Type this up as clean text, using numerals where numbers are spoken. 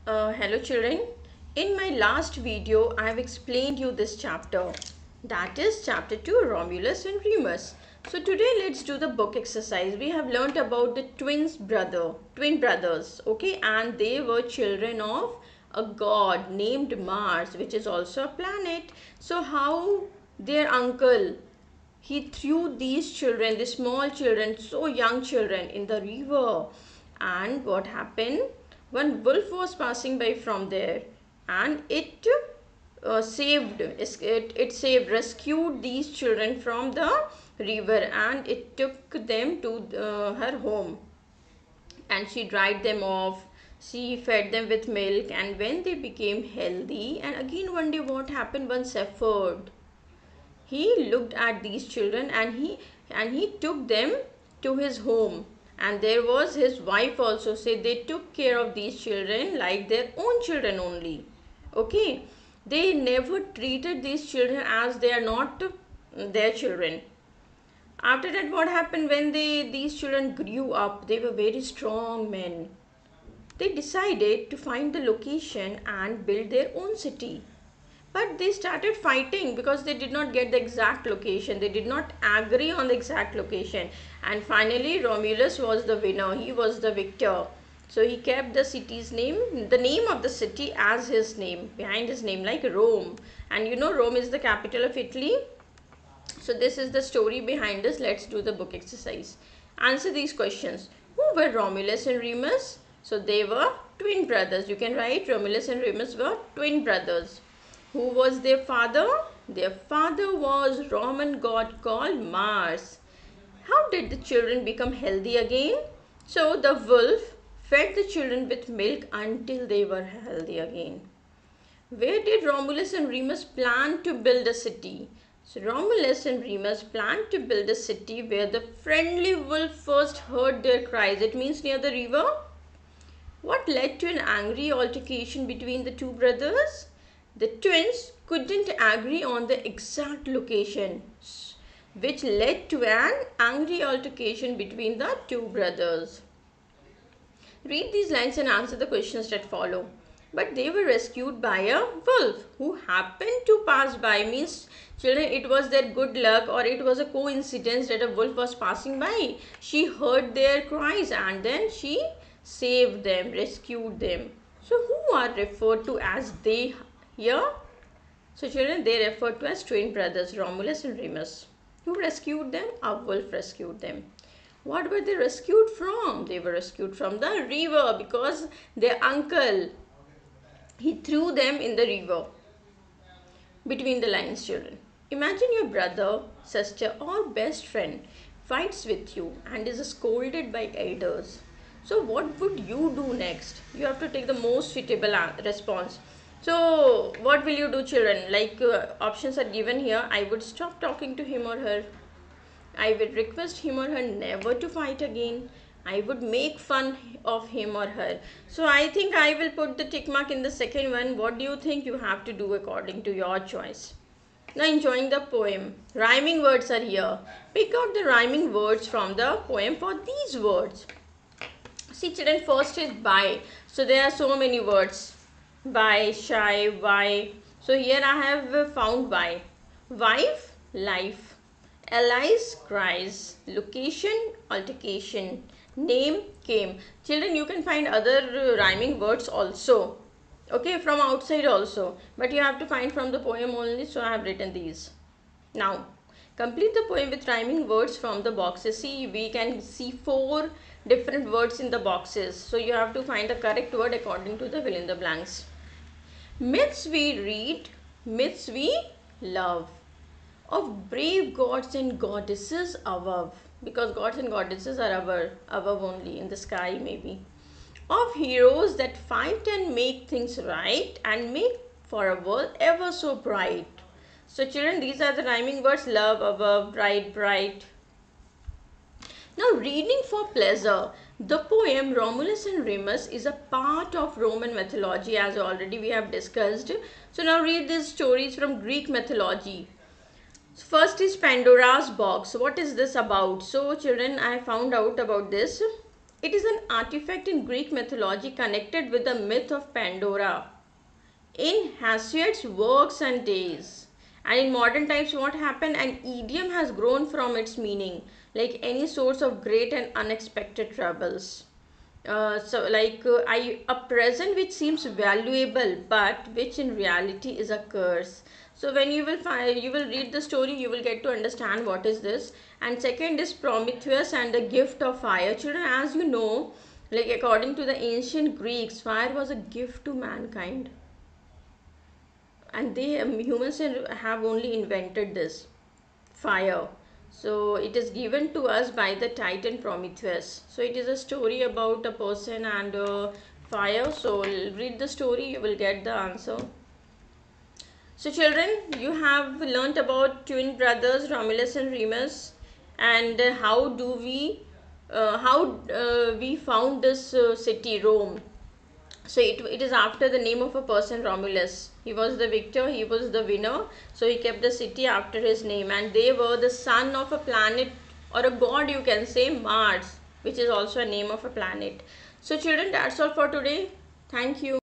Hello children. In my last video, I have explained you this chapter. That is chapter 2, Romulus and Remus. So today let's do the book exercise. We have learnt about the twin brothers, okay, and they were children of a god named Mars, which is also a planet. So how their uncle, he threw these children, the small children, so young children, in the river. And what happened? One wolf was passing by from there, and it rescued these children from the river, and it took them to her home. And she dried them off. She fed them with milk, and when they became healthy, and again one day what happened? One shepherd, he looked at these children, and he took them to his home, and there was his wife also. Say they took care of these children like their own children only. Okay, they never treated these children as they are not their children. After that, what happened? When these children grew up, they were very strong men. They decided to find the location and build their own city. But they started fighting because they did not get the exact location. They did not agree on the exact location. And finally, Romulus was the winner. He was the victor. So he kept the city's name, the name of the city, as his name, behind his name, like Rome. And you know, Rome is the capital of Italy. So this is the story behind this. Let's do the book exercise. Answer these questions. Who were Romulus and Remus? So they were twin brothers. You can write Romulus and Remus were twin brothers. Who was their father? Their father was Roman god called Mars. How did the children become healthy again? So the wolf fed the children with milk until they were healthy again. Where did Romulus and Remus plan to build a city? So Romulus and Remus planned to build a city where the friendly wolf first heard their cries. It means near the river. What led to an angry altercation between the two brothers? The twins couldn't agree on the exact location, which led to an angry altercation between the two brothers. Read these lines and answer the questions that follow. But they were rescued by a wolf who happened to pass by. Means, children, it was their good luck, or it was a coincidence that a wolf was passing by. She heard their cries and then she saved them, rescued them. So who are referred to as they here? So children, they referred to as twin brothers, Romulus and Remus. Who rescued them? A wolf rescued them. What were they rescued from? They were rescued from the river because their uncle, he threw them in the river. Between the lines, children. Imagine your brother, sister, or best friend fights with you and is scolded by elders. So what would you do next? You have to take the most suitable response. So what will you do, children? Like options are given here. I would stop talking to him or her. I would request him or her never to fight again. I would make fun of him or her. So I think I will put the tick mark in the second one. What do you think you have to do according to your choice? Now enjoying the poem. Rhyming words are here. Pick out the rhyming words from the poem for these words. See children, first is by. So there are so many words. By, shy, why. So here I have found by. Wife, life. Allies, cries. Location, altercation. Name, came. Children, you can find other rhyming words also. Okay, from outside also. But you have to find from the poem only. So I have written these. Now, complete the poem with rhyming words from the boxes. See, we can see 4 different words in the boxes. So you have to find the correct word according to the fill in the blanks. Myths we read, myths we love. Of brave gods and goddesses above. Because gods and goddesses are above only, in the sky maybe. Of heroes that fight and make things right and make for a world ever so bright. So children, these are the rhyming words: love, above, bright, bright. Now reading for pleasure. The poem Romulus and Remus is a part of Roman mythology, as already we have discussed. So now read these stories from Greek mythology. First is Pandora's box. What is this about? So children, I found out about this. It is an artifact in Greek mythology connected with the myth of Pandora in Hesiod's works and days. And in modern times, what happened? An idiom has grown from its meaning, like any source of great and unexpected troubles. A present which seems valuable, but which in reality is a curse. So when you will find, you will read the story, you will get to understand what is this. And second is Prometheus and the gift of fire. Children, as you know, like according to the ancient Greeks, fire was a gift to mankind, and they humans have only invented this fire. So it is given to us by the titan Prometheus. So it is a story about a person and fire. So read the story, you will get the answer. So children, you have learnt about twin brothers Romulus and Remus, and how we found this city Rome. So it is after the name of a person, Romulus. He was the victor, he was the winner. So he kept the city after his name, and they were the son of a planet or a god, you can say, Mars, which is also a name of a planet. So children, that's all for today. Thank you.